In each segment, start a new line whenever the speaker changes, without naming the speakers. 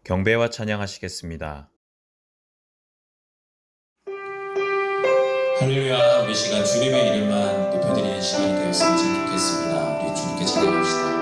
경배와 찬양하시겠습니다.
할렐루야. 우리 시간 주님의 이름만 높여드리는 시간이 되었으면 참 좋겠습니다. 우리 주님께 찬양합시다.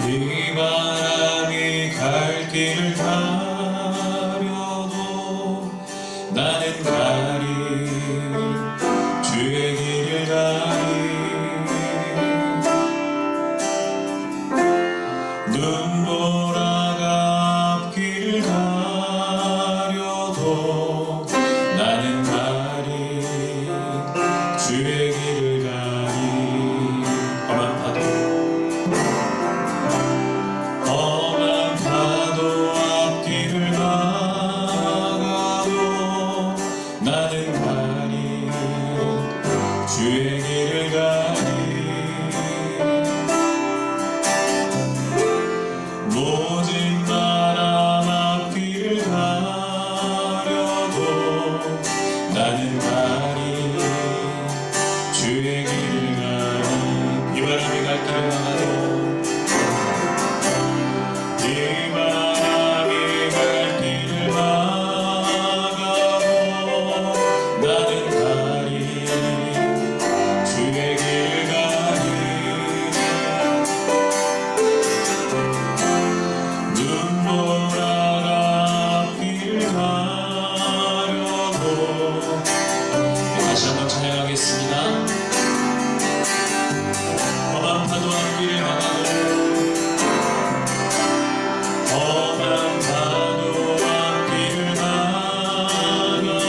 이 바람이 갈 길을 가려도 나는 가리 주의 길을 가리 눈보라가 앞길을 가려도 나는 가리 주의 길을 가리 험한 파도 앞길을 나가도 나는 가리 주의 길을 가리 모진 바람 앞길을 가려도 나는 가리 주의 길을 가리 비바람이 갈 길을 나가도 이 바람이 갈 길을 막아도 나는 가리 주의 길을 가리 눈보라가 앞길을 가려도 다시 한번 찬양하겠습니다. 험한 파도 앞길을 막아도 험한 파도 앞길을 나가도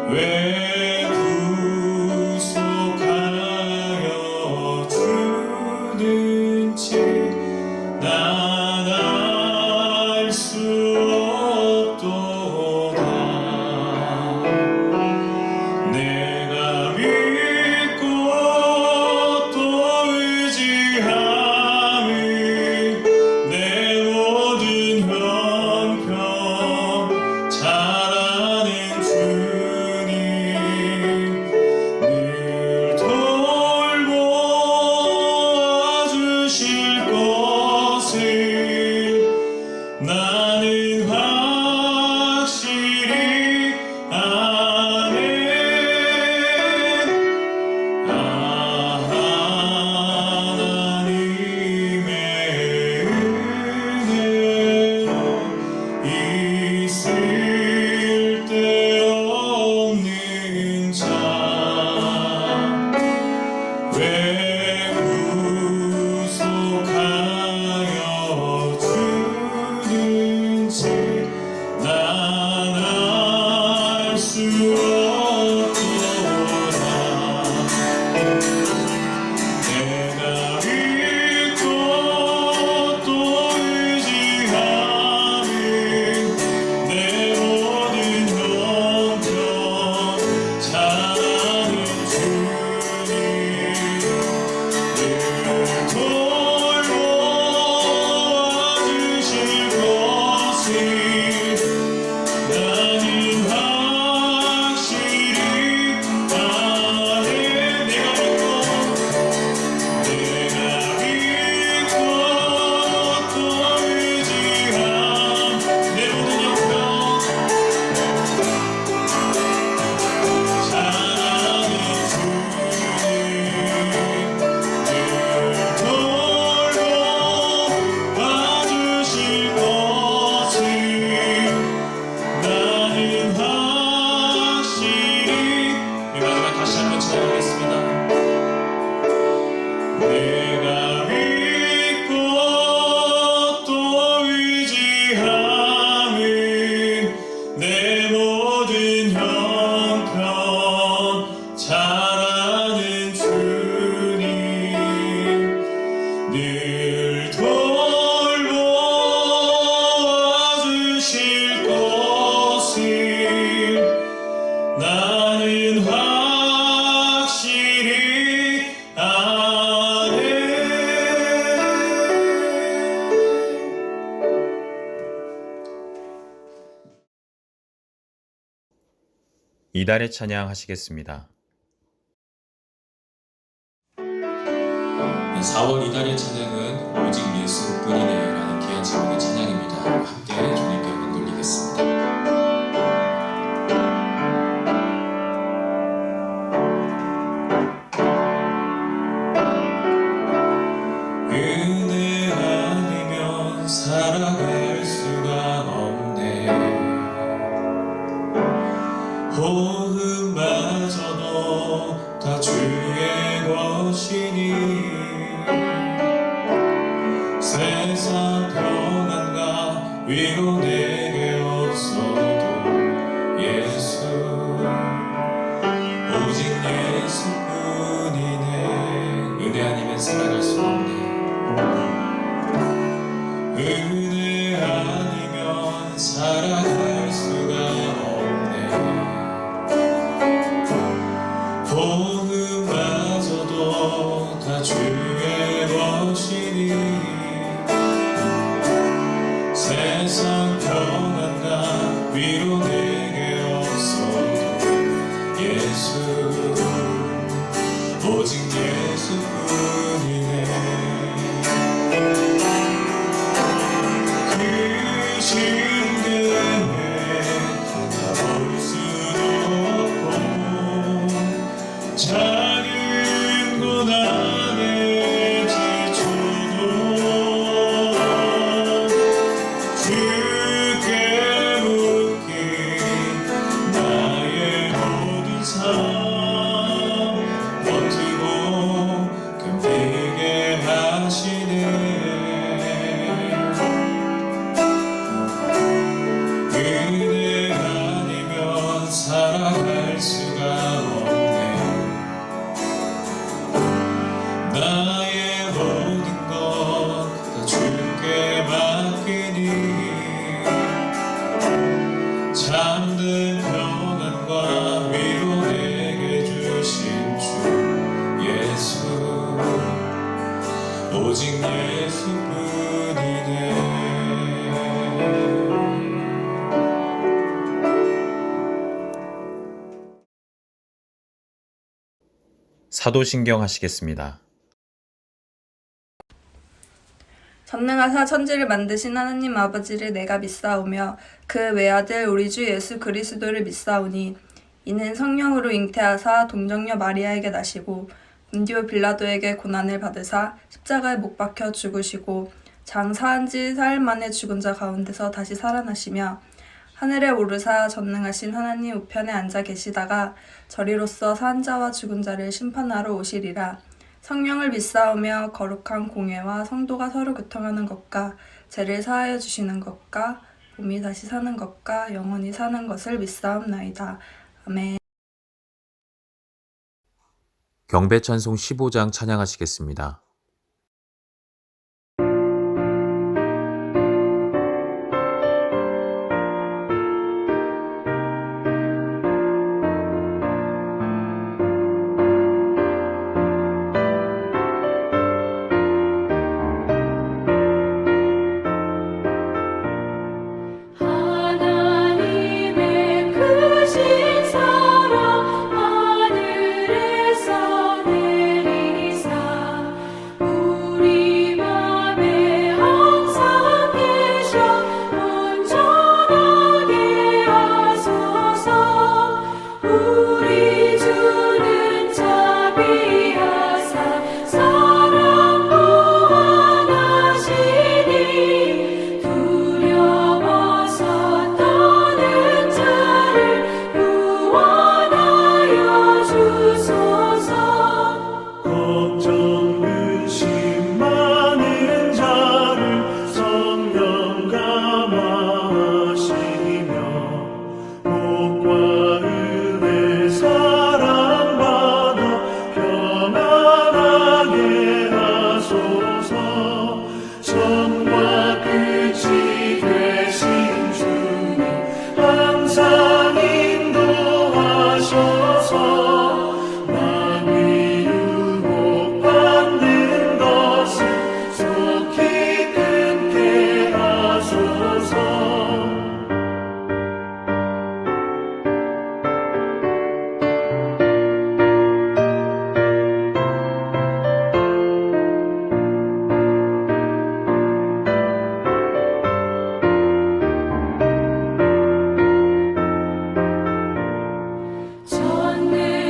왜 구속하여 주는지 난 알 수 없도다. 내가 믿고 또 의지함은 내 모든 형편 잘 아는 주님 늘 돌보아 주실 것을 나는 확실히 아네. 하나님의 은혜로 있을 데 없는 자 왜 구속하여 주는지 난 알 수 없도다. 내가 믿고 또 의지함은 내 모든 형편 잘 아는 주님 늘 돌보아 주실 것을 나는 확실히 아네. 내가 믿고 또 의지함 내 모든 형편 잘 아는 주님 늘 돌보아 주실 것을 나는 확실히. 우리 마지막 다시 한번 찬양하겠습니다. 내가 믿고 또 의지함은 내 모든 형편 잘 아는 주님 늘 돌보아 주실 것을 나는 확실히 아네.
이달의 찬양 하시겠습니다.
4월 이달의 찬양은 오직 예수뿐이네 라는 귀한 제목의 찬양입니다. 함께 주님께 영광 돌리겠습니다. 은혜 아니면 살아갈 수가 없네. 호흡마저도 다 주의 것이니 세상 평안과 위로 내게 없어도 예수 오직 예수뿐이네. 은혜 아니면 살아갈 수 없네. 은혜 아니면 살아갈 수가 없네. 호흡마저도 다 주의 것이니 세상 평안과 위로 내게 없어도 예수 오직 예수뿐이네. 그 힘듦에 다 볼 수도 없고 작은 고난에 지쳐도 주께 묶인 나의 모든 삶 버티고 견디게 하시네. 은혜 아니면 살아갈 수 오직 예수뿐이네.
사도신경 하시겠습니다.
전능하사 천지를 만드신 하나님 아버지를 내가 믿사오며 그 외아들 우리 주 예수 그리스도를 믿사오니 이는 성령으로 잉태하사 동정녀 마리아에게 나시고 본디오 빌라도에게 고난을 받으사 십자가에 못 박혀 죽으시고 장 사한 지 사흘 만에 죽은 자 가운데서 다시 살아나시며 하늘에 오르사 전능하신 하나님 우편에 앉아 계시다가 저리로서 산 자와 죽은 자를 심판하러 오시리라. 성령을 믿사오며 거룩한 공회와 성도가 서로 교통하는 것과 죄를 사하여 주시는 것과 몸이 다시 사는 것과 영원히 사는 것을 믿사옵나이다. 아멘.
경배찬송 15장 찬양하시겠습니다.
하나님의 크신 사랑 하늘에서 내리사 우리 맘에 항상 계셔 온전하게 하소서. 우리 주는 자비하사 사랑 무한하시니 두려워서 떠는 자를 구원하여 주소서.
걱정 근심 많은 자를 성령 감화하시며 복과 은혜 사랑받아 평안하게 하소서. 처음과 끝이 되신 주님 항상 인도하셔서 마음이 유혹받는 것을 속히 끊게 하소서.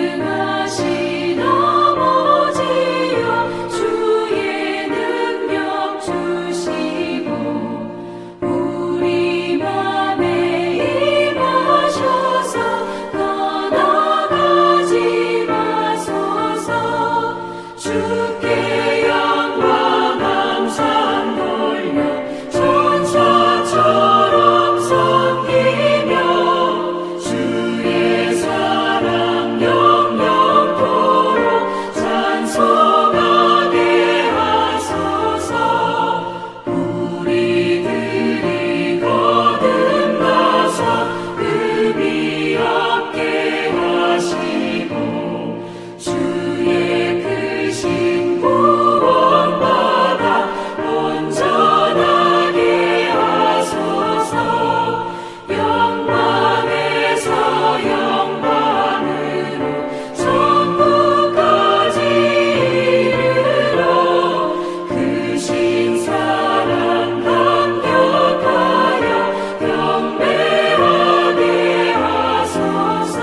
전능하신 아버지여 주의 능력 주시고 우리 맘에 임하셔서 떠나가지 마소서. 주께 영광 감사 돌려 천사처럼 섬기며 주의 사랑 영영토록 찬송하게 하소서. 우리들이 거듭나서 금이 없게 하시고 주의 크신 구원받아 온전하게 하소서. 영광에서 영광으로 천국까지 이르러 크신 사랑 감격하여 경배하게 하소서.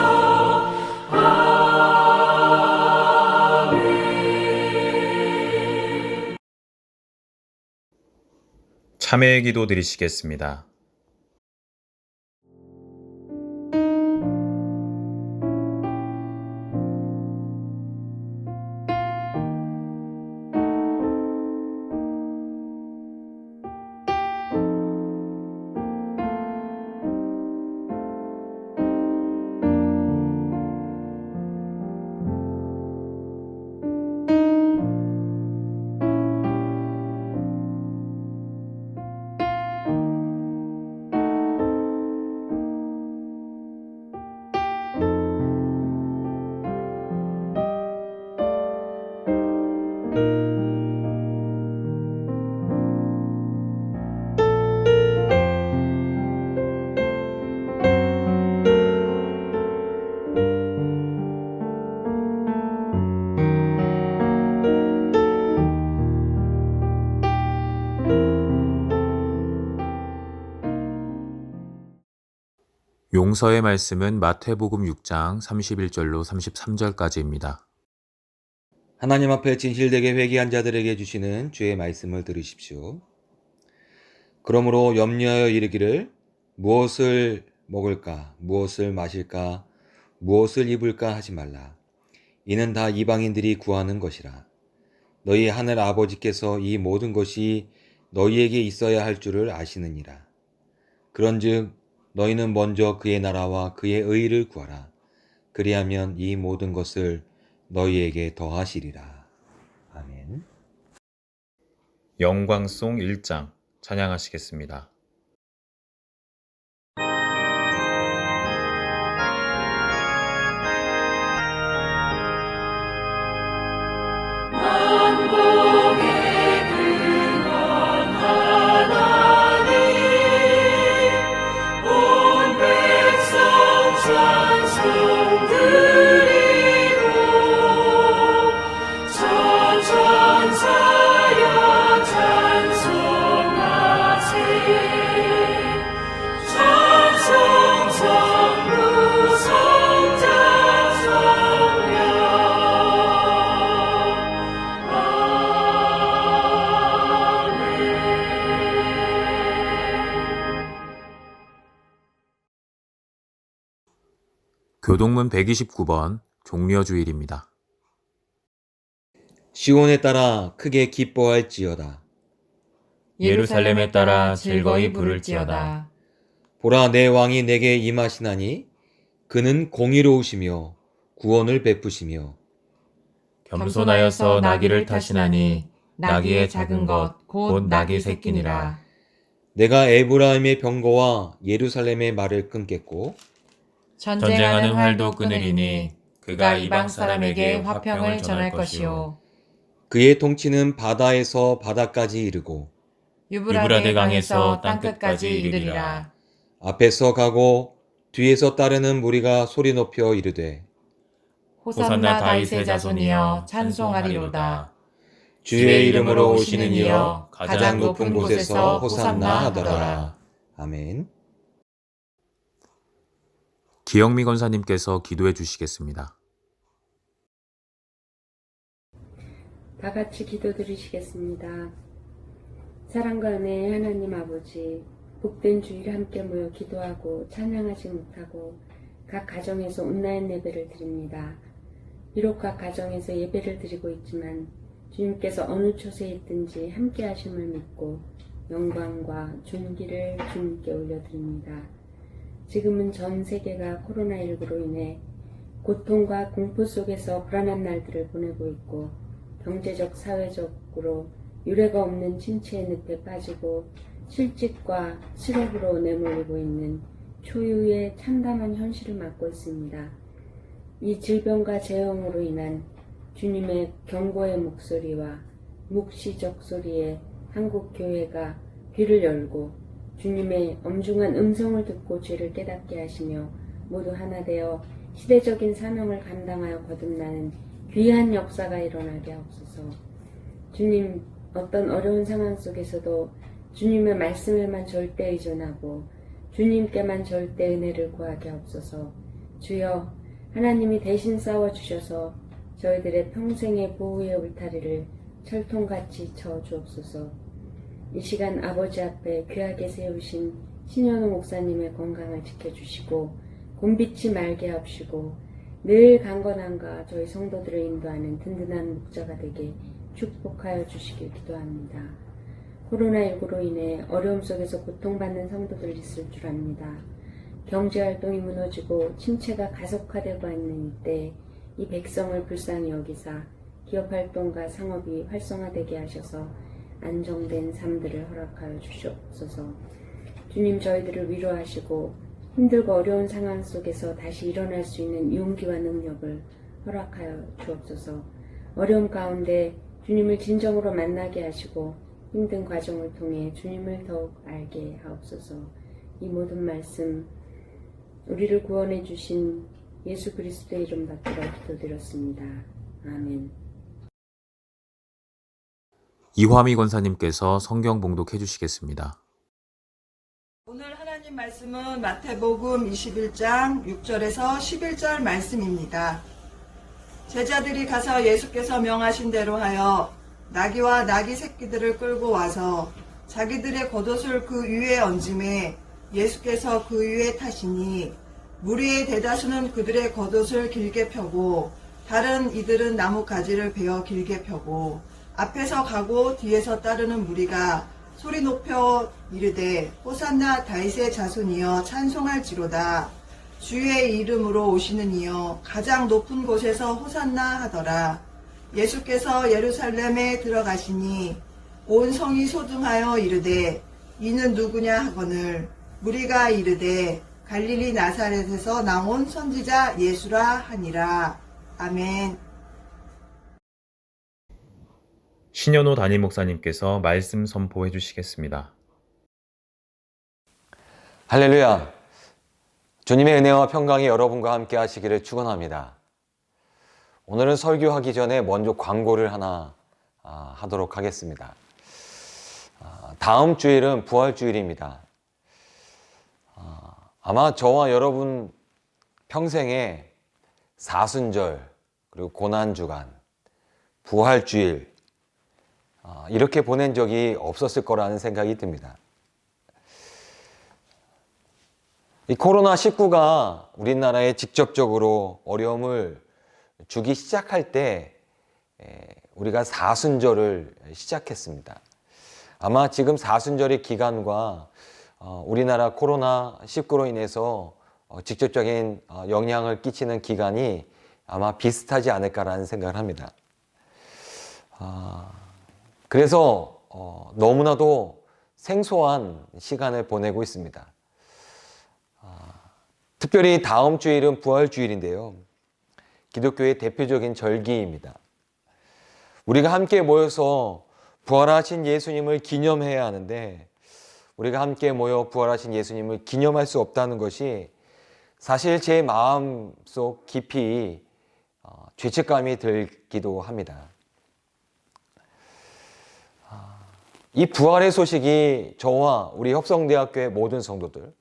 아멘.
참회의 기도 드리시겠습니다. 용서의 말씀은 마태복음 6장 31절로 33절까지입니다.
하나님 앞에 진실되게 회개한 자들에게 주시는 주의 말씀을 들으십시오. 그러므로 염려하여 이르기를 무엇을 먹을까, 무엇을 마실까, 무엇을 입을까 하지 말라. 이는 다 이방인들이 구하는 것이라. 너희 하늘 아버지께서 이 모든 것이 너희에게 있어야 할 줄을 아시느니라. 그런즉 너희는 먼저 그의 나라와 그의 의를 구하라. 그리하면 이 모든 것을 너희에게 더하시리라. 아멘.
영광송 1장 찬양하시겠습니다.
만복의 근원 하나님 온 백성 찬송 드리고 천천사여 찬송하세 찬송 성부 성자 성령
교동문 129번 종려주일입니다.
시온에 따라 크게 기뻐할지어다.
예루살렘에 따라 즐거이 부를지어다.
보라, 내 왕이 내게 임하시나니 그는 공의로우시며 구원을 베푸시며
겸손하여서 나귀를 타시나니 나귀의 작은 것 곧 나귀 새끼니라.
내가 에브라임의 병거와 예루살렘의 말을 끊겠고
전쟁하는 활도 끊으리니 그가 이방 사람에게 화평을 전할 것이요
그의 통치는 바다에서 바다까지 이르고
유브라데 강에서 땅끝까지 이르리라.
앞에서 가고 뒤에서 따르는 무리가 소리 높여 이르되
호산나 다윗의 자손이여 찬송하리로다.
주의 이름으로 오시는 이여 가장 높은 곳에서 호산나 하더라. 아멘.
기영미 권사님께서 기도해 주시겠습니다.
다 같이 기도드리시겠습니다. 사랑과 은혜의 하나님 아버지, 복된 주일에 함께 모여 기도하고 찬양하지 못하고 각 가정에서 온라인 예배를 드립니다. 비록 각 가정에서 예배를 드리고 있지만 주님께서 어느 곳에 있든지 함께 하심을 믿고 영광과 존귀를 주님께 올려드립니다. 지금은 전 세계가 코로나19로 인해 고통과 공포 속에서 불안한 날들을 보내고 있고 경제적, 사회적으로 유례가 없는 침체의 늪에 빠지고 실직과 실업으로 내몰리고 있는 초유의 참담한 현실을 맞고 있습니다. 이 질병과 재앙으로 인한 주님의 경고의 목소리와 묵시적 소리에 한국 교회가 귀를 열고 주님의 엄중한 음성을 듣고 죄를 깨닫게 하시며 모두 하나 되어 시대적인 사명을 감당하여 거듭나는 귀한 역사가 일어나게 하옵소서. 주님, 어떤 어려운 상황 속에서도 주님의 말씀에만 절대 의존하고 주님께만 절대 은혜를 구하게 하옵소서. 주여, 하나님이 대신 싸워주셔서 저희들의 평생의 보호의 울타리를 철통같이 쳐주옵소서. 이 시간 아버지 앞에 귀하게 세우신 신현우 목사님의 건강을 지켜주시고 곤비치 말게 하옵시고 늘 강건함과 저희 성도들을 인도하는 든든한 목자가 되게 축복하여 주시길 기도합니다. 코로나19로 인해 어려움 속에서 고통받는 성도들 있을 줄 압니다. 경제활동이 무너지고 침체가 가속화되고 있는 이때 이 백성을 불쌍히 여기사 기업활동과 상업이 활성화되게 하셔서 안정된 삶들을 허락하여 주시옵소서. 주님, 저희들을 위로하시고 힘들고 어려운 상황 속에서 다시 일어날 수 있는 용기와 능력을 허락하여 주옵소서. 어려움 가운데 주님을 진정으로 만나게 하시고 힘든 과정을 통해 주님을 더욱 알게 하옵소서. 이 모든 말씀 우리를 구원해 주신 예수 그리스도의 이름 받들어 기도드렸습니다. 아멘.
이화미 권사님께서 성경 봉독해 주시겠습니다.
오늘 하나님 하나님 말씀은 마태복음 21장 6절에서 11절 말씀입니다. 제자들이 가서 예수께서 명하신 대로 하여 나귀와 나귀 새끼들을 끌고 와서 자기들의 겉옷을 그 위에 얹음에 예수께서 그 위에 타시니 무리의 대다수는 그들의 겉옷을 길게 펴고 다른 이들은 나무 가지를 베어 길게 펴고 앞에서 가고 뒤에서 따르는 무리가 소리 높여 이르되 호산나 다윗의 자손이여 찬송할지로다. 주의 이름으로 오시는 이여 가장 높은 곳에서 호산나 하더라. 예수께서 예루살렘에 들어가시니 온 성이 소등하여 이르되 이는 누구냐 하거늘 무리가 이르되 갈릴리 나사렛에서 나온 선지자 예수라 하니라. 아멘.
신현호 담임 목사님께서 말씀 선포해 주시겠습니다.
할렐루야. 주님의 은혜와 평강이 여러분과 함께 하시기를 축원합니다. 오늘은 설교하기 전에 먼저 광고를 하나 하도록 하겠습니다. 다음 주일은 부활주일입니다. 아마 저와 여러분 평생에 사순절, 그리고 고난주간, 부활주일 이렇게 보낸 적이 없었을 거라는 생각이 듭니다. 이 코로나19가 우리나라에 직접적으로 어려움을 주기 시작할 때 우리가 사순절을 시작했습니다. 아마 지금 사순절의 기간과 우리나라 코로나19로 인해서 직접적인 영향을 끼치는 기간이 아마 비슷하지 않을까라는 생각을 합니다. 그래서 너무나도 생소한 시간을 보내고 있습니다. 특별히 다음 주일은 부활주일인데요. 기독교의 대표적인 절기입니다. 우리가 함께 모여서 부활하신 예수님을 기념해야 하는데 우리가 함께 모여 부활하신 예수님을 기념할 수 없다는 것이 사실 제 마음속 깊이 죄책감이 들기도 합니다. 이 부활의 소식이 저와 우리 협성대학교의 모든 성도들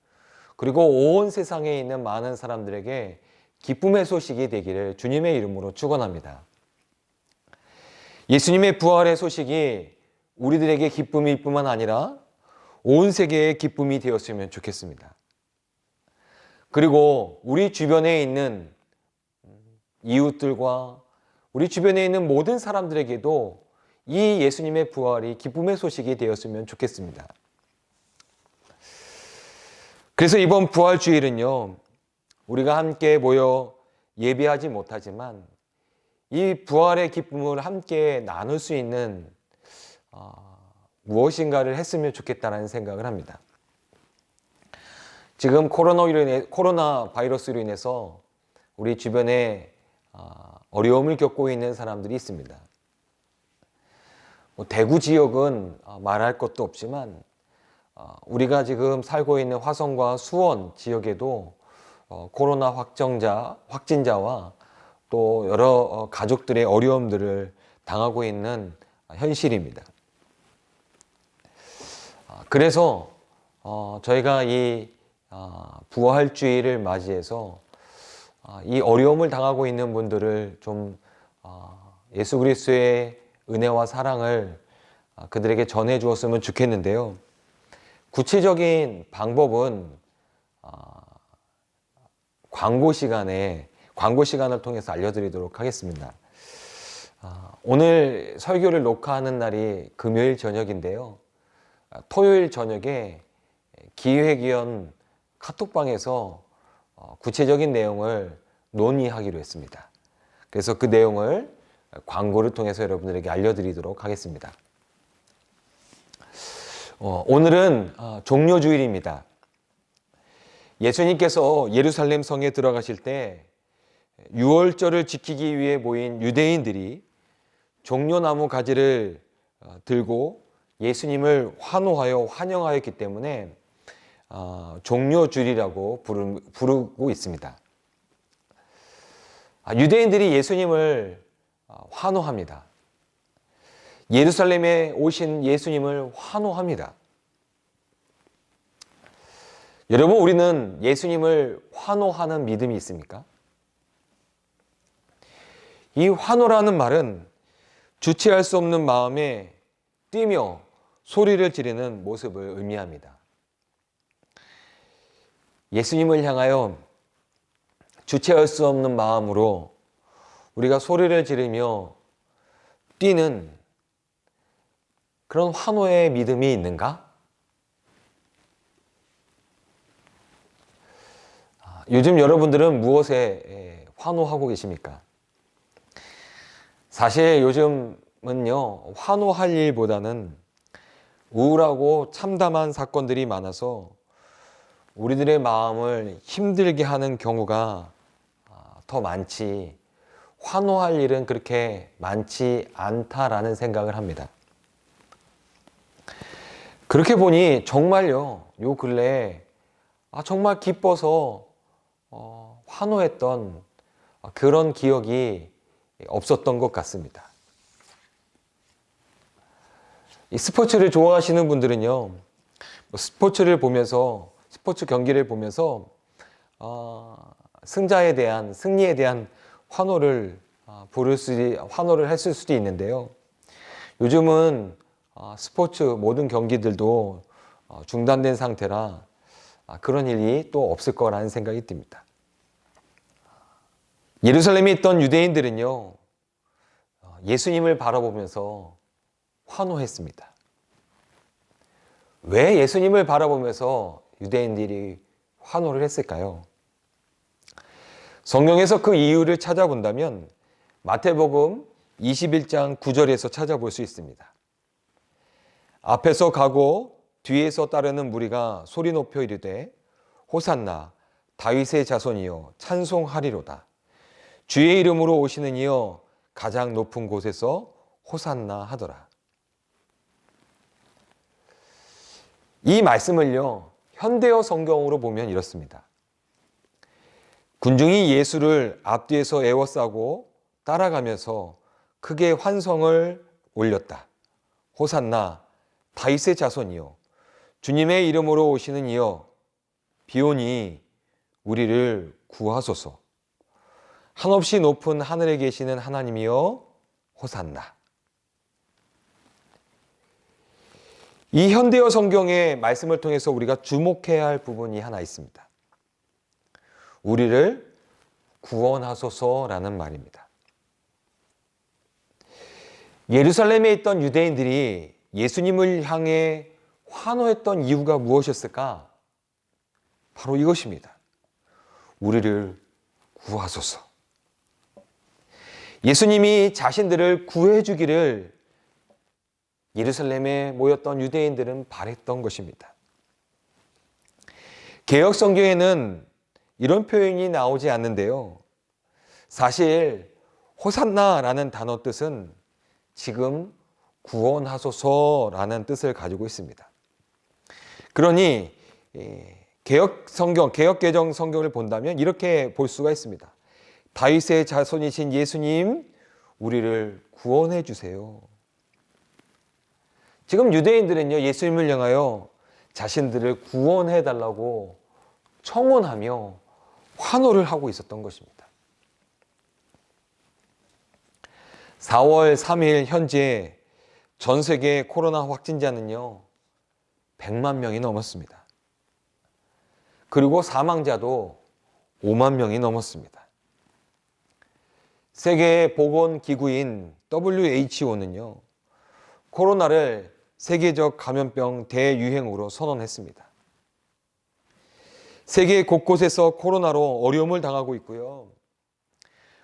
그리고 온 세상에 있는 많은 사람들에게 기쁨의 소식이 되기를 주님의 이름으로 축원합니다. 예수님의 부활의 소식이 우리들에게 기쁨일 뿐만 아니라 온 세계의 기쁨이 되었으면 좋겠습니다. 그리고 우리 주변에 있는 이웃들과 우리 주변에 있는 모든 사람들에게도 이 예수님의 부활이 기쁨의 소식이 되었으면 좋겠습니다. 그래서 이번 부활주일은요, 우리가 함께 모여 예배하지 못하지만 이 부활의 기쁨을 함께 나눌 수 있는 무엇인가를 했으면 좋겠다는 생각을 합니다. 지금 코로나 바이러스로 인해서 우리 주변에 어려움을 겪고 있는 사람들이 있습니다. 대구 지역은 말할 것도 없지만 우리가 지금 살고 있는 화성과 수원 지역에도 코로나 확진자와 또 여러 가족들의 어려움들을 당하고 있는 현실입니다. 그래서 저희가 이 부활주일을 맞이해서 이 어려움을 당하고 있는 분들을 좀 예수 그리스도의 은혜와 사랑을 그들에게 전해 주었으면 좋겠는데요. 구체적인 방법은 광고 시간을 통해서 알려드리도록 하겠습니다. 오늘 설교를 녹화하는 날이 금요일 저녁인데요. 토요일 저녁에 기획위원 카톡방에서 구체적인 내용을 논의하기로 했습니다. 그래서 그 내용을 광고를 통해서 여러분들에게 알려드리도록 하겠습니다. 오늘은 종료주일입니다. 예수님께서 예루살렘 성에 들어가실 때 유월절을 지키기 위해 모인 유대인들이 종려나무 가지를 들고 예수님을 환호하여 환영하였기 때문에 종료주일이라고 부르고 있습니다. 유대인들이 예수님을 환호합니다. 예루살렘에 오신 예수님을 환호합니다. 여러분, 우리는 예수님을 환호하는 믿음이 있습니까? 이 환호라는 말은 주체할 수 없는 마음에 뛰며 소리를 지르는 모습을 의미합니다. 예수님을 향하여 주체할 수 없는 마음으로 우리가 소리를 지르며 뛰는 그런 환호의 믿음이 있는가? 요즘 여러분들은 무엇에 환호하고 계십니까? 사실 요즘은요, 환호할 일보다는 우울하고 참담한 사건들이 많아서 우리들의 마음을 힘들게 하는 경우가 더 많지, 환호할 일은 그렇게 많지 않다라는 생각을 합니다. 그렇게 보니 정말요, 요 근래에 정말 기뻐서 환호했던 그런 기억이 없었던 것 같습니다. 이 스포츠를 좋아하시는 분들은요, 스포츠를 보면서, 스포츠 경기를 보면서 승리에 대한 환호를 했을 수도 있는데요. 요즘은 스포츠 모든 경기들도 중단된 상태라 그런 일이 또 없을 거라는 생각이 듭니다. 예루살렘에 있던 유대인들은요, 예수님을 바라보면서 환호했습니다. 왜 예수님을 바라보면서 유대인들이 환호를 했을까요? 성경에서 그 이유를 찾아본다면 마태복음 21장 9절에서 찾아볼 수 있습니다. 앞에서 가고 뒤에서 따르는 무리가 소리 높여 이르되 호산나 다윗의 자손이여 찬송하리로다. 주의 이름으로 오시는 이여 가장 높은 곳에서 호산나 하더라. 이 말씀을요, 현대어 성경으로 보면 이렇습니다. 군중이 예수를 앞뒤에서 에워싸고 따라가면서 크게 환성을 올렸다. 호산나 다윗의 자손이여 주님의 이름으로 오시는 이여 비오니 우리를 구하소서. 한없이 높은 하늘에 계시는 하나님이여 호산나. 이 현대어 성경의 말씀을 통해서 우리가 주목해야 할 부분이 하나 있습니다. 우리를 구원하소서라는 말입니다. 예루살렘에 있던 유대인들이 예수님을 향해 환호했던 이유가 무엇이었을까? 바로 이것입니다. 우리를 구하소서. 예수님이 자신들을 구해주기를 예루살렘에 모였던 유대인들은 바랬던 것입니다. 개역 성경에는 이런 표현이 나오지 않는데요. 사실 호산나라는 단어 뜻은 지금 구원하소서라는 뜻을 가지고 있습니다. 그러니 개역 개정 성경을 본다면 이렇게 볼 수가 있습니다. 다윗의 자손이신 예수님, 우리를 구원해 주세요. 지금 유대인들은요, 예수님을 향하여 자신들을 구원해 달라고 청원하며 환호를 하고 있었던 것입니다. 4월 3일 현재 전 세계 코로나 확진자는요, 100만 명이 넘었습니다. 그리고 사망자도 5만 명이 넘었습니다. 세계 보건기구인 WHO는요, 코로나를 세계적 감염병 대유행으로 선언했습니다. 세계 곳곳에서 코로나로 어려움을 당하고 있고요.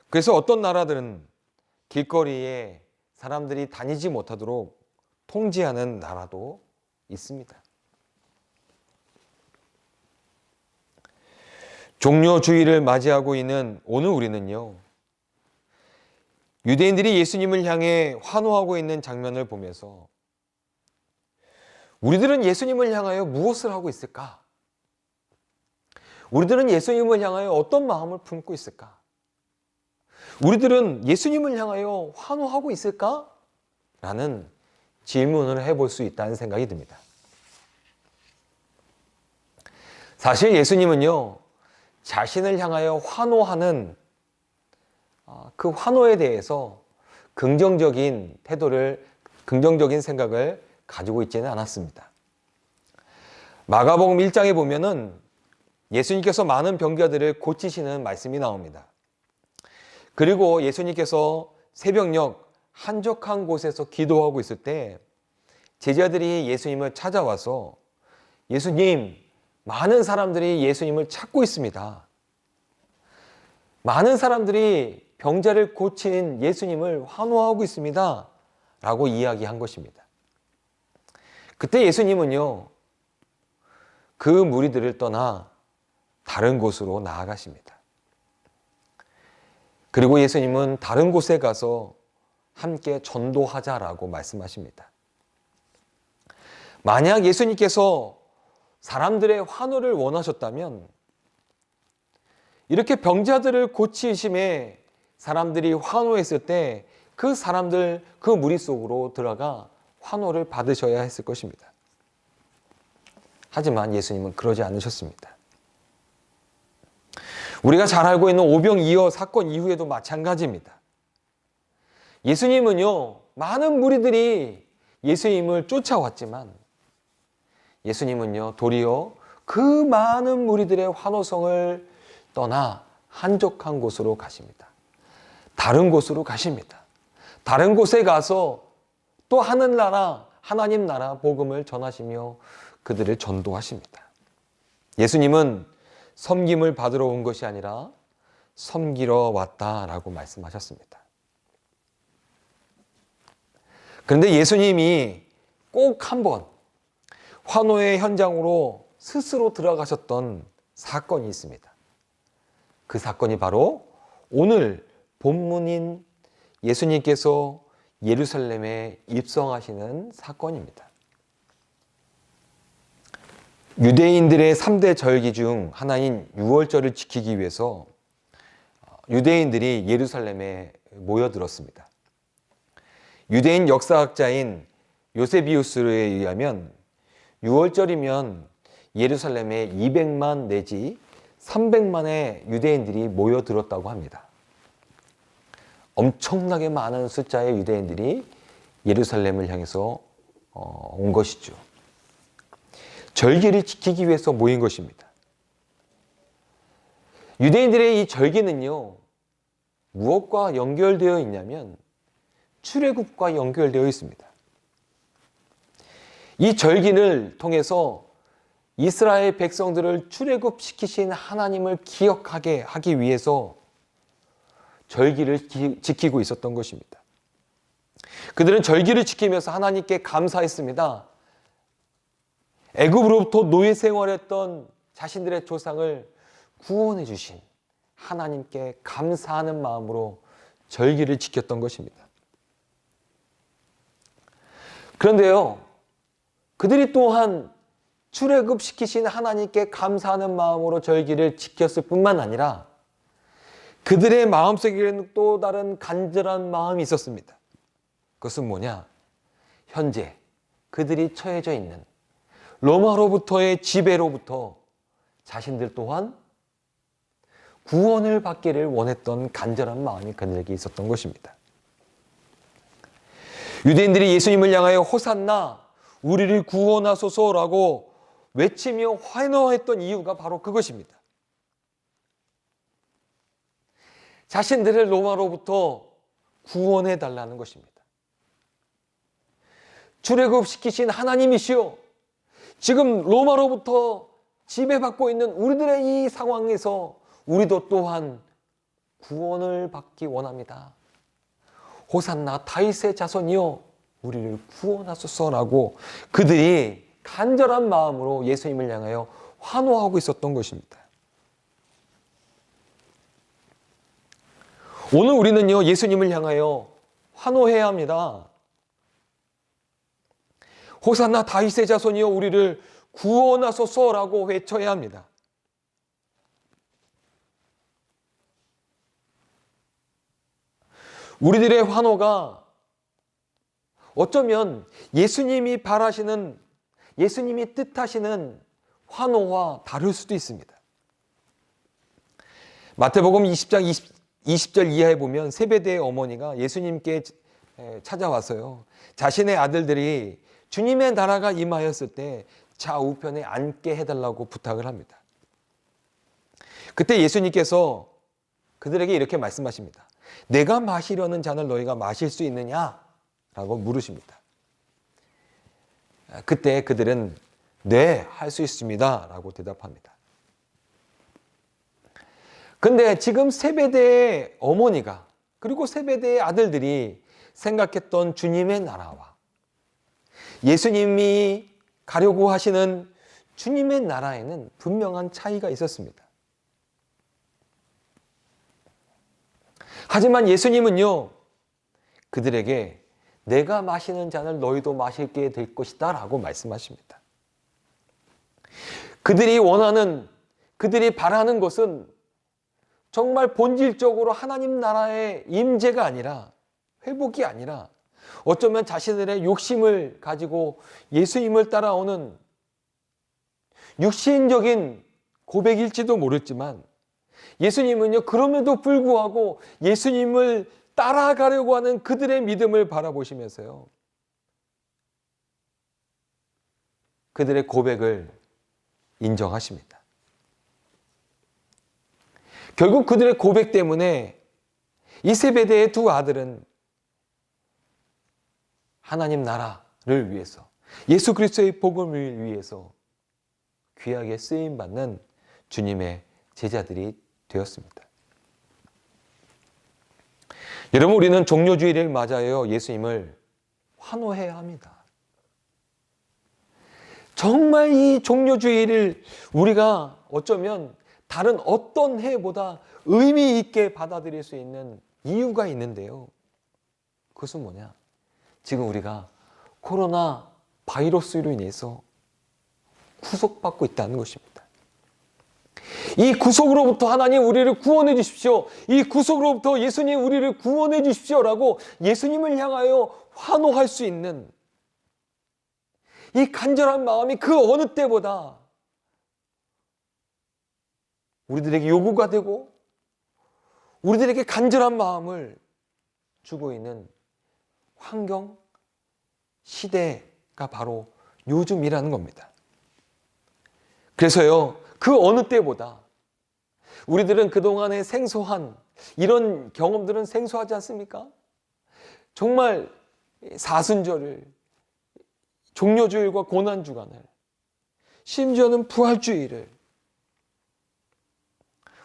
그래서 어떤 나라들은 길거리에 사람들이 다니지 못하도록 통제하는 나라도 있습니다. 종료주의를 맞이하고 있는 오늘 우리는요, 유대인들이 예수님을 향해 환호하고 있는 장면을 보면서 우리들은 예수님을 향하여 무엇을 하고 있을까? 우리들은 예수님을 향하여 어떤 마음을 품고 있을까? 우리들은 예수님을 향하여 환호하고 있을까? 라는 질문을 해볼 수 있다는 생각이 듭니다. 사실 예수님은요, 자신을 향하여 환호하는 그 환호에 대해서 긍정적인 태도를, 긍정적인 생각을 가지고 있지는 않았습니다. 마가복음 1장에 보면은 예수님께서 많은 병자들을 고치시는 말씀이 나옵니다. 그리고 예수님께서 새벽녘 한적한 곳에서 기도하고 있을 때 제자들이 예수님을 찾아와서 예수님, 많은 사람들이 예수님을 찾고 있습니다. 많은 사람들이 병자를 고친 예수님을 환호하고 있습니다. 라고 이야기한 것입니다. 그때 예수님은요, 그 무리들을 떠나 다른 곳으로 나아가십니다. 그리고 예수님은 다른 곳에 가서 함께 전도하자라고 말씀하십니다. 만약 예수님께서 사람들의 환호를 원하셨다면 이렇게 병자들을 고치심에 사람들이 환호했을 때 그 사람들, 그 무리 속으로 들어가 환호를 받으셔야 했을 것입니다. 하지만 예수님은 그러지 않으셨습니다. 우리가 잘 알고 있는 오병이어 사건 이후에도 마찬가지입니다. 예수님은요, 많은 무리들이 예수님을 쫓아왔지만 예수님은요, 도리어 그 많은 무리들의 환호성을 떠나 한적한 곳으로 가십니다. 다른 곳으로 가십니다. 다른 곳에 가서 또 하늘나라, 하나님 나라 복음을 전하시며 그들을 전도하십니다. 예수님은 섬김을 받으러 온 것이 아니라 섬기러 왔다라고 말씀하셨습니다. 그런데 예수님이 꼭 한번 환호의 현장으로 스스로 들어가셨던 사건이 있습니다. 그 사건이 바로 오늘 본문인 예수님께서 예루살렘에 입성하시는 사건입니다. 유대인들의 3대 절기 중 하나인 유월절을 지키기 위해서 유대인들이 예루살렘에 모여들었습니다. 유대인 역사학자인 요세비우스에 의하면 유월절이면 예루살렘에 200만 내지 300만의 유대인들이 모여들었다고 합니다. 엄청나게 많은 숫자의 유대인들이 예루살렘을 향해서 온 것이죠. 절기를 지키기 위해서 모인 것입니다. 유대인들의 이 절기는요, 무엇과 연결되어 있냐면 출애굽과 연결되어 있습니다. 이 절기를 통해서 이스라엘 백성들을 출애굽시키신 하나님을 기억하게 하기 위해서 절기를 지키고 있었던 것입니다. 그들은 절기를 지키면서 하나님께 감사했습니다. 애굽으로부터 노예 생활했던 자신들의 조상을 구원해 주신 하나님께 감사하는 마음으로 절기를 지켰던 것입니다. 그런데요, 그들이 또한 출애굽시키신 하나님께 감사하는 마음으로 절기를 지켰을 뿐만 아니라 그들의 마음속에는 또 다른 간절한 마음이 있었습니다. 그것은 뭐냐? 현재 그들이 처해져 있는 로마로부터의 지배로부터 자신들 또한 구원을 받기를 원했던 간절한 마음이 그들에게 있었던 것입니다. 유대인들이 예수님을 향하여 호산나 우리를 구원하소서라고 외치며 환호했던 이유가 바로 그것입니다. 자신들을 로마로부터 구원해 달라는 것입니다. 출애굽시키신 하나님이시여, 지금 로마로부터 지배받고 있는 우리들의 이 상황에서 우리도 또한 구원을 받기 원합니다. 호산나 다윗의 자손이여 우리를 구원하소서라고 그들이 간절한 마음으로 예수님을 향하여 환호하고 있었던 것입니다. 오늘 우리는요, 예수님을 향하여 환호해야 합니다. 호산나 다윗의 자손이여 우리를 구원하소서라고 외쳐야 합니다. 우리들의 환호가 어쩌면 예수님이 바라시는, 예수님이 뜻하시는 환호와 다를 수도 있습니다. 마태복음 20장 20절 이하에 보면 세베대의 어머니가 예수님께 찾아와서요, 자신의 아들들이 주님의 나라가 임하였을 때 좌우편에 앉게 해달라고 부탁을 합니다. 그때 예수님께서 그들에게 이렇게 말씀하십니다. 내가 마시려는 잔을 너희가 마실 수 있느냐? 라고 물으십니다. 그때 그들은 네, 할 수 있습니다. 라고 대답합니다. 근데 지금 세베대의 어머니가 그리고 세베대의 아들들이 생각했던 주님의 나라와 예수님이 가려고 하시는 주님의 나라에는 분명한 차이가 있었습니다. 하지만 예수님은요, 그들에게 내가 마시는 잔을 너희도 마시게 될 것이다 라고 말씀하십니다. 그들이 원하는, 그들이 바라는 것은 정말 본질적으로 하나님 나라의 임재가 아니라, 회복이 아니라 어쩌면 자신들의 욕심을 가지고 예수님을 따라오는 육신적인 고백일지도 모르지만, 예수님은요, 그럼에도 불구하고 예수님을 따라가려고 하는 그들의 믿음을 바라보시면서요, 그들의 고백을 인정하십니다. 결국 그들의 고백 때문에 이 세베대의 두 아들은 하나님 나라를 위해서, 예수 그리스도의 복음을 위해서 귀하게 쓰임받는 주님의 제자들이 되었습니다. 여러분, 우리는 종료주일을 맞아요, 예수님을 환호해야 합니다. 정말 이 종료주일을 우리가 어쩌면 다른 어떤 해보다 의미 있게 받아들일 수 있는 이유가 있는데요. 그것은 뭐냐? 지금 우리가 코로나 바이러스로 인해서 구속받고 있다는 것입니다. 이 구속으로부터 하나님 우리를 구원해 주십시오. 이 구속으로부터 예수님 우리를 구원해 주십시오라고 예수님을 향하여 환호할 수 있는 이 간절한 마음이 그 어느 때보다 우리들에게 요구가 되고 우리들에게 간절한 마음을 주고 있는 환경, 시대가 바로 요즘이라는 겁니다. 그래서요, 그 어느 때보다 우리들은 그동안의 생소한 이런 경험들은 생소하지 않습니까? 정말 사순절을, 종료주일과 고난주간을, 심지어는 부활주일을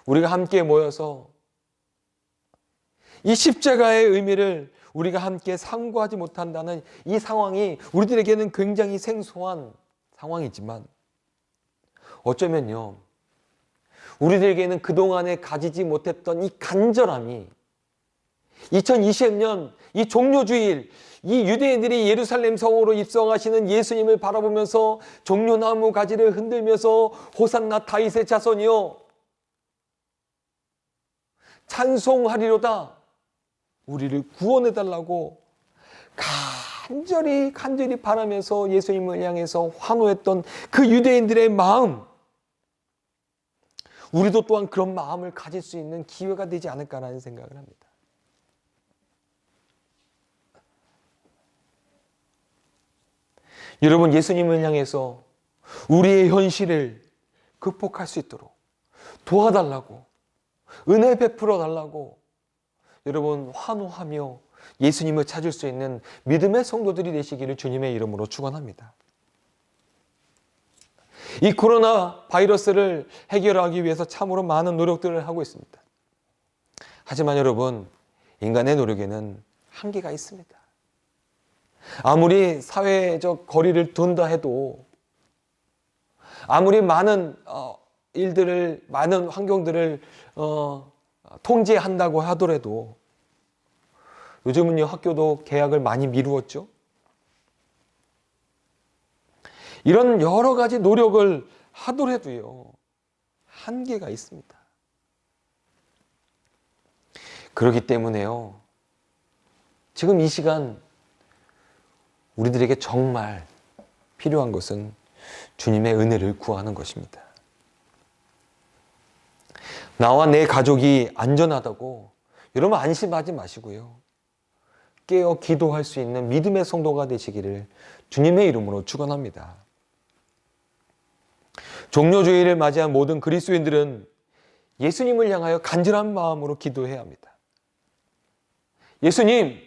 우리가 함께 모여서 이 십자가의 의미를 우리가 함께 상고하지 못한다는 이 상황이 우리들에게는 굉장히 생소한 상황이지만, 어쩌면요, 우리들에게는 그동안에 가지지 못했던 이 간절함이 2020년 이 종료주일, 이 유대인들이 예루살렘 성으로 입성하시는 예수님을 바라보면서 종려나무 가지를 흔들면서 호산나 다윗의 자손이요 찬송하리로다, 우리를 구원해달라고 간절히 바라면서 예수님을 향해서 환호했던 그 유대인들의 마음, 우리도 또한 그런 마음을 가질 수 있는 기회가 되지 않을까라는 생각을 합니다. 여러분, 예수님을 향해서 우리의 현실을 극복할 수 있도록 도와달라고, 은혜 베풀어 달라고 여러분 환호하며 예수님을 찾을 수 있는 믿음의 성도들이 되시기를 주님의 이름으로 축원합니다. 이 코로나 바이러스를 해결하기 위해서 참으로 많은 노력들을 하고 있습니다. 하지만 여러분, 인간의 노력에는 한계가 있습니다. 아무리 사회적 거리를 둔다 해도, 아무리 많은 일들을, 많은 환경들을 통제한다고 하더라도 요즘은요, 학교도 개학을 많이 미루었죠. 이런 여러 가지 노력을 하더라도요, 한계가 있습니다. 그렇기 때문에요, 지금 이 시간 우리들에게 정말 필요한 것은 주님의 은혜를 구하는 것입니다. 나와 내 가족이 안전하다고 여러분 안심하지 마시고요. 깨어 기도할 수 있는 믿음의 성도가 되시기를 주님의 이름으로 축원합니다. 종료주의를 맞이한 모든 그리스도인들은 예수님을 향하여 간절한 마음으로 기도해야 합니다. 예수님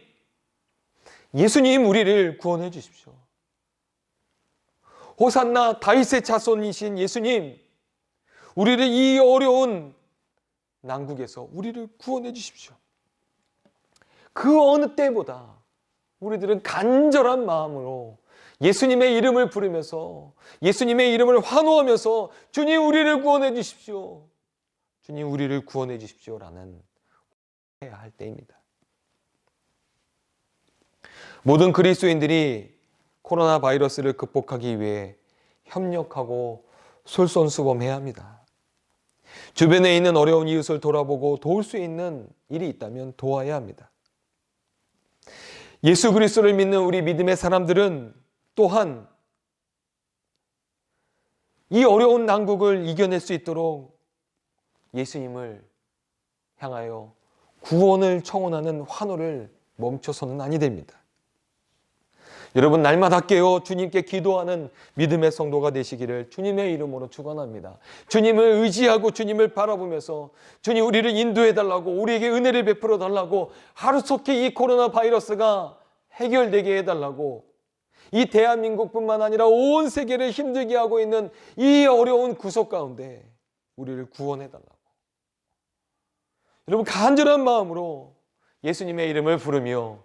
우리를 구원해 주십시오. 호산나 다윗의 자손이신 예수님, 우리를 이 어려운 난국에서 우리를 구원해 주십시오. 그 어느 때보다 우리들은 간절한 마음으로 예수님의 이름을 부르면서 예수님의 이름을 환호하면서 주님 우리를 구원해 주십시오. 주님 우리를 구원해 주십시오라는 해야 할 때입니다. 모든 그리스도인들이 코로나 바이러스를 극복하기 위해 협력하고 솔선수범해야 합니다. 주변에 있는 어려운 이웃을 돌아보고 도울 수 있는 일이 있다면 도와야 합니다. 예수 그리스도를 믿는 우리 믿음의 사람들은 또한 이 어려운 난국을 이겨낼 수 있도록 예수님을 향하여 구원을 청원하는 환호를 멈춰서는 아니 됩니다. 여러분 날마다 깨어 주님께 기도하는 믿음의 성도가 되시기를 주님의 이름으로 축원합니다. 주님을 의지하고 주님을 바라보면서 주님 우리를 인도해 달라고, 우리에게 은혜를 베풀어 달라고, 하루속히 이 코로나 바이러스가 해결되게 해달라고, 이 대한민국뿐만 아니라 온 세계를 힘들게 하고 있는 이 어려운 구속 가운데 우리를 구원해 달라고 여러분 간절한 마음으로 예수님의 이름을 부르며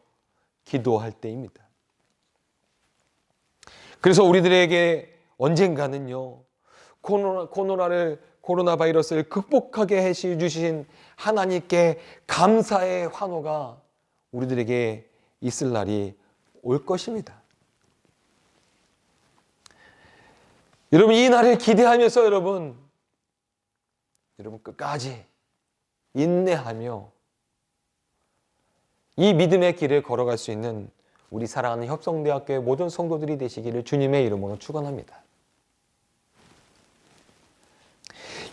기도할 때입니다. 그래서 우리들에게 언젠가는요, 코로나 바이러스를 극복하게 해주신 하나님께 감사의 환호가 우리들에게 있을 날이 올 것입니다. 여러분 이 날을 기대하면서 여러분 끝까지 인내하며 이 믿음의 길을 걸어갈 수 있는 우리 사랑하는 협성대학교의 모든 성도들이 되시기를 주님의 이름으로 축원합니다.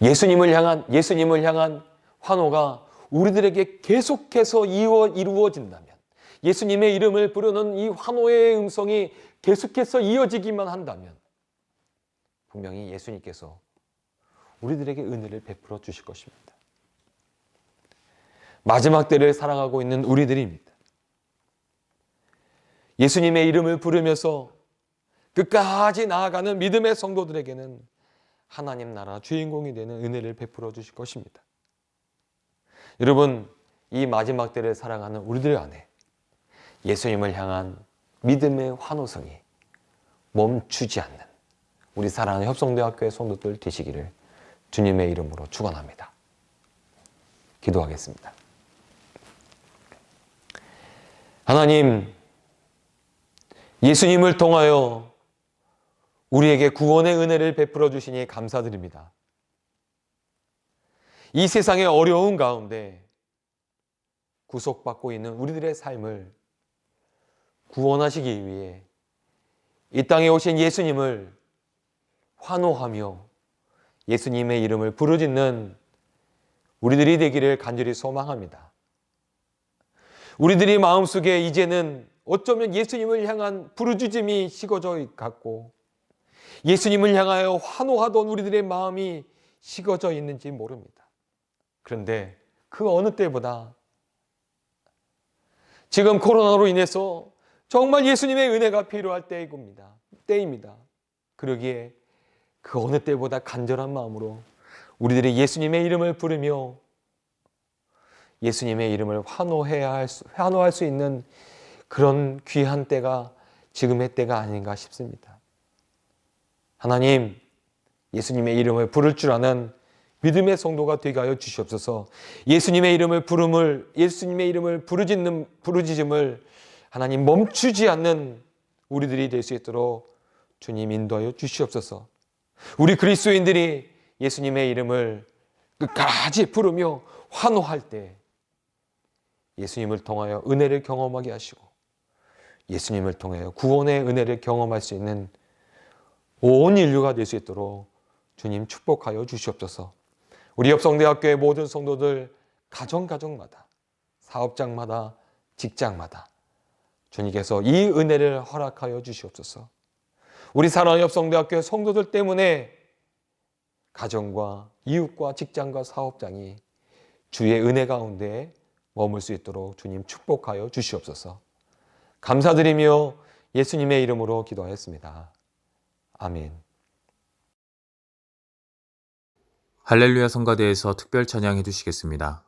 예수님을 향한 환호가 우리들에게 계속해서 이루어진다면, 예수님의 이름을 부르는 이 환호의 음성이 계속해서 이어지기만 한다면 분명히 예수님께서 우리들에게 은혜를 베풀어 주실 것입니다. 마지막 때를 살아가고 있는 우리들입니다. 예수님의 이름을 부르면서 끝까지 나아가는 믿음의 성도들에게는 하나님 나라 주인공이 되는 은혜를 베풀어 주실 것입니다. 여러분 이 마지막 때를 살아가는 우리들 안에 예수님을 향한 믿음의 환호성이 멈추지 않는 우리 사랑하는 협성대학교의 성도들 되시기를 주님의 이름으로 축원합니다. 기도하겠습니다. 하나님, 예수님을 통하여 우리에게 구원의 은혜를 베풀어 주시니 감사드립니다. 이 세상의 어려운 가운데 구속받고 있는 우리들의 삶을 구원하시기 위해 이 땅에 오신 예수님을 환호하며 예수님의 이름을 부르짖는 우리들이 되기를 간절히 소망합니다. 우리들이 마음속에 이제는 어쩌면 예수님을 향한 부르짖음이 식어져 갔고 예수님을 향하여 환호하던 우리들의 마음이 식어져 있는지 모릅니다. 그런데 그 어느 때보다 지금 코로나로 인해서 정말 예수님의 은혜가 필요할 때입니다. 그러기에 그 어느 때보다 간절한 마음으로 우리들이 예수님의 이름을 부르며 예수님의 이름을 환호할 수 있는 그런 귀한 때가 지금의 때가 아닌가 싶습니다. 하나님, 예수님의 이름을 부를 줄 아는 믿음의 성도가 되게 하여 주시옵소서. 예수님의 이름을 부르짖음을 하나님 멈추지 않는 우리들이 될 수 있도록 주님 인도하여 주시옵소서. 우리 그리스도인들이 예수님의 이름을 끝까지 부르며 환호할 때 예수님을 통하여 은혜를 경험하게 하시고 예수님을 통하여 구원의 은혜를 경험할 수 있는
온 인류가 될 수 있도록 주님 축복하여 주시옵소서. 우리 엽성대학교의 모든 성도들 가정마다, 사업장마다, 직장마다 주님께서 이 은혜를 허락하여 주시옵소서. 우리 사랑하는 엽성대학교의 성도들 때문에 가정과 이웃과 직장과 사업장이 주의 은혜 가운데 머물 수 있도록 주님 축복하여 주시옵소서. 감사드리며 예수님의 이름으로 기도하였습니다. 아멘.
할렐루야 성가대에서 특별 찬양해 주시겠습니다.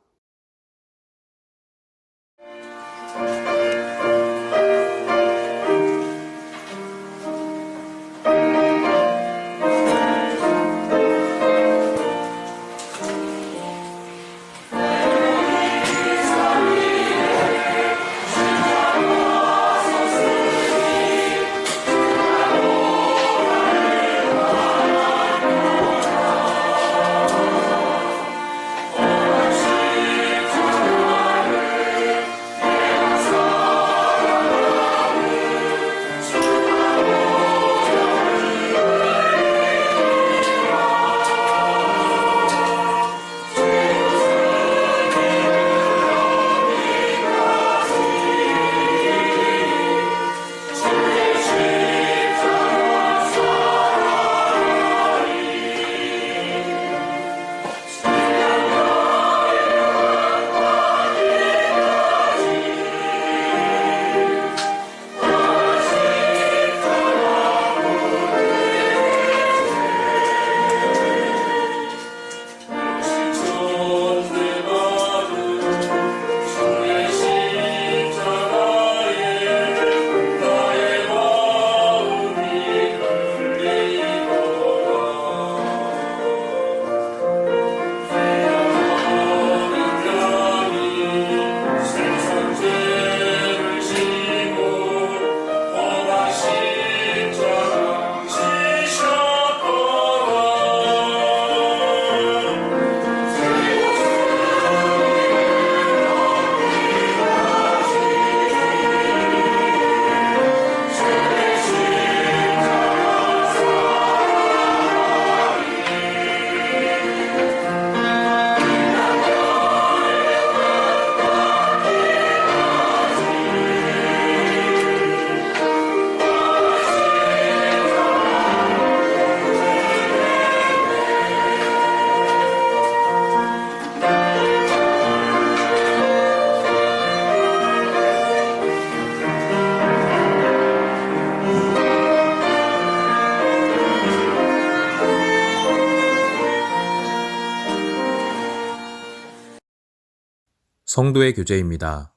성도의 교제입니다.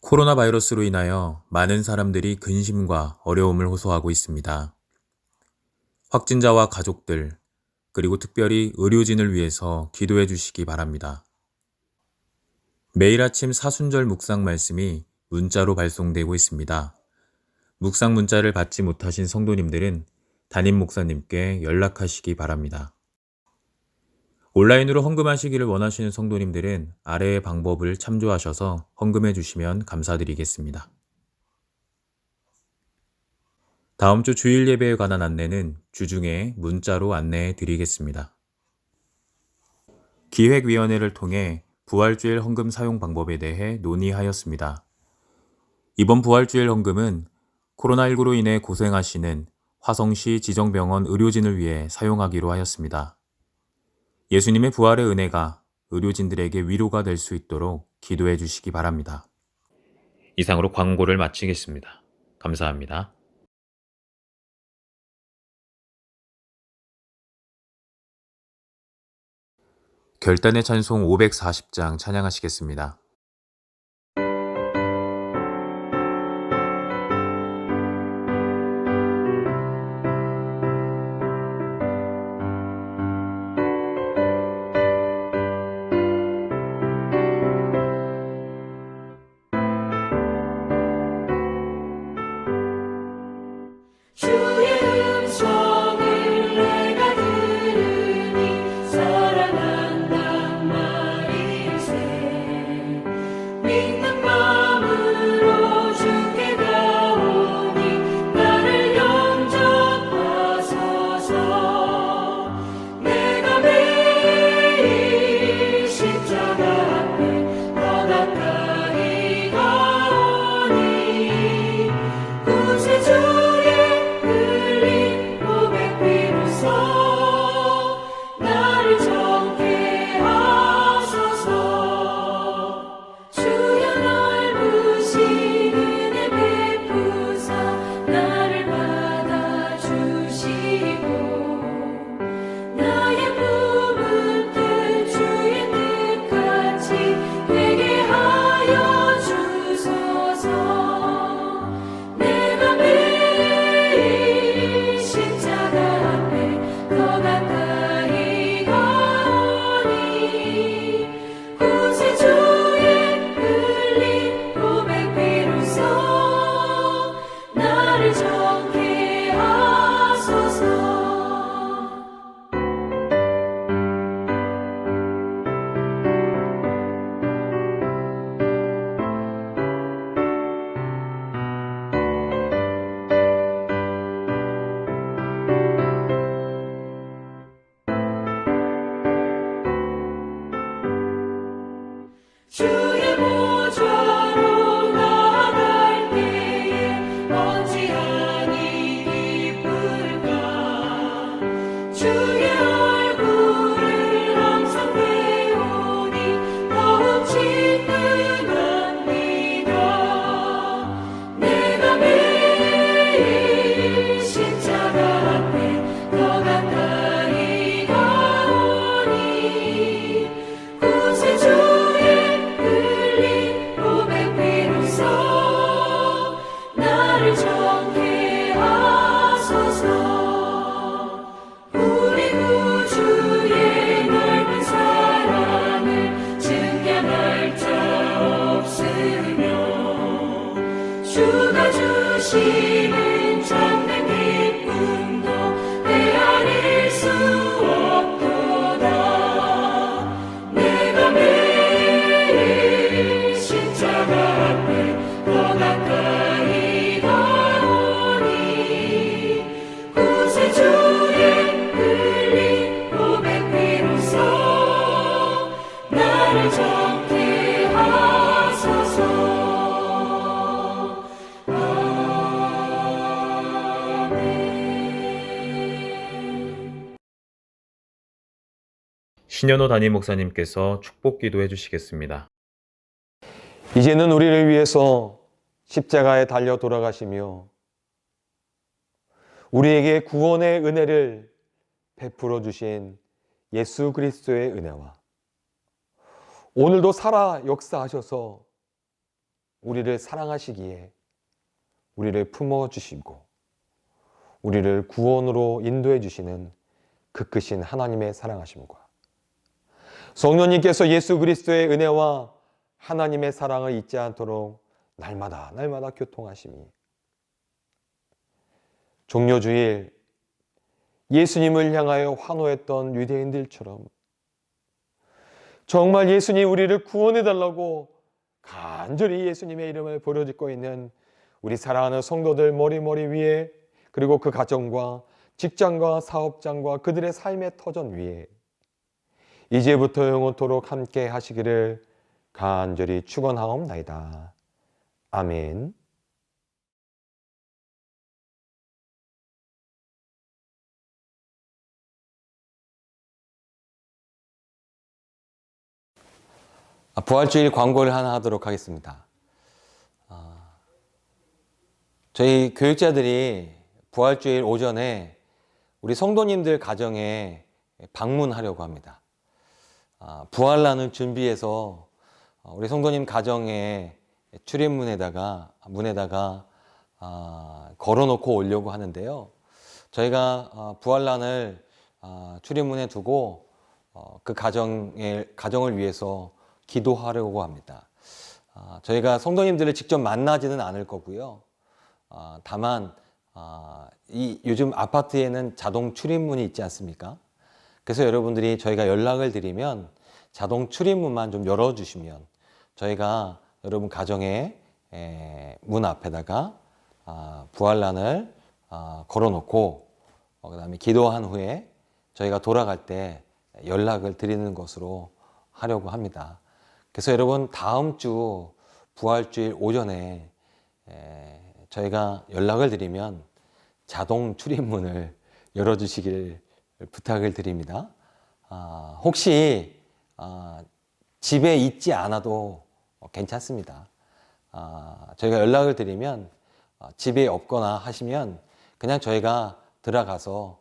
코로나 바이러스로 인하여 많은 사람들이 근심과 어려움을 호소하고 있습니다. 확진자와 가족들, 그리고 특별히 의료진을 위해서 기도해 주시기 바랍니다. 매일 아침 사순절 묵상 말씀이 문자로 발송되고 있습니다. 묵상 문자를 받지 못하신 성도님들은 담임 목사님께 연락하시기 바랍니다. 온라인으로 헌금하시기를 원하시는 성도님들은 아래의 방법을 참조하셔서 헌금해 주시면 감사드리겠습니다. 다음 주 주일 예배에 관한 안내는 주중에 문자로 안내해 드리겠습니다. 기획위원회를 통해 부활주일 헌금 사용 방법에 대해 논의하였습니다. 이번 부활주일 헌금은 코로나19로 인해 고생하시는 화성시 지정병원 의료진을 위해 사용하기로 하였습니다. 예수님의 부활의 은혜가 의료진들에게 위로가 될 수 있도록 기도해 주시기 바랍니다. 이상으로 광고를 마치겠습니다. 감사합니다. 결단의 찬송 540장 찬양하시겠습니다.
주의 음성을 내가 들으니 사랑한단 말일세 웃으며 주가 주시는 참된 기쁨도 헤아릴 수 없도다. 내가 매일 십자가 앞에 더 가까이 가오니 구세주의 흘린 고백 비로소 나를 정케 하소서.
신현호 담임 목사님께서 축복 기도해 주시겠습니다.
이제는 우리를 위해서 십자가에 달려 돌아가시며 우리에게 구원의 은혜를 베풀어 주신 예수 그리스도의 은혜와 오늘도 살아 역사하셔서 우리를 사랑하시기에 우리를 품어주시고 우리를 구원으로 인도해 주시는 그 크신 하나님의 사랑하심과 성령님께서 예수 그리스도의 은혜와 하나님의 사랑을 잊지 않도록 날마다 교통하심이 종려주일 예수님을 향하여 환호했던 유대인들처럼 정말 예수님 우리를 구원해달라고 간절히 예수님의 이름을 부르짖고 있는 우리 사랑하는 성도들 머리 위에 그리고 그 가정과 직장과 사업장과 그들의 삶의 터전 위에 이제부터 영원토록 함께 하시기를 간절히 축원하옵나이다. 아멘. 부활주일 광고를 하나 하도록 하겠습니다. 저희 교육자들이 부활주일 오전에 우리 성도님들 가정에 방문하려고 합니다. 부활란을 준비해서 우리 성도님 가정에 출입문에다가 걸어놓고 오려고 하는데요. 저희가 부활란을 출입문에 두고 그 가정을 위해서 기도하려고 합니다. 저희가 성도님들을 직접 만나지는 않을 거고요. 다만 요즘 아파트에는 자동 출입문이 있지 않습니까? 그래서 여러분들이 저희가 연락을 드리면 자동 출입문만 좀 열어주시면 저희가 여러분 가정의 문 앞에다가 부활란을 걸어놓고 그 다음에 기도한 후에 저희가 돌아갈 때 연락을 드리는 것으로 하려고 합니다. 그래서 여러분 다음 주 부활주일 오전에 저희가 연락을 드리면 자동 출입문을 열어주시길 부탁을 드립니다. 혹시 집에 있지 않아도 괜찮습니다. 저희가 연락을 드리면 집에 없거나 하시면 그냥 저희가 들어가서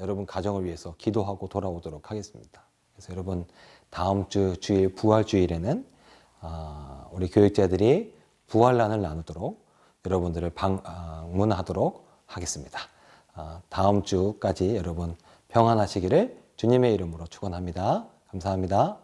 여러분 가정을 위해서 기도하고 돌아오도록 하겠습니다. 그래서 여러분 다음 주 주일 부활주일에는 우리 교육자들이 부활란을 나누도록 여러분들을 방문하도록 하겠습니다. 다음 주까지 여러분 평안하시기를 주님의 이름으로 축원합니다. 감사합니다.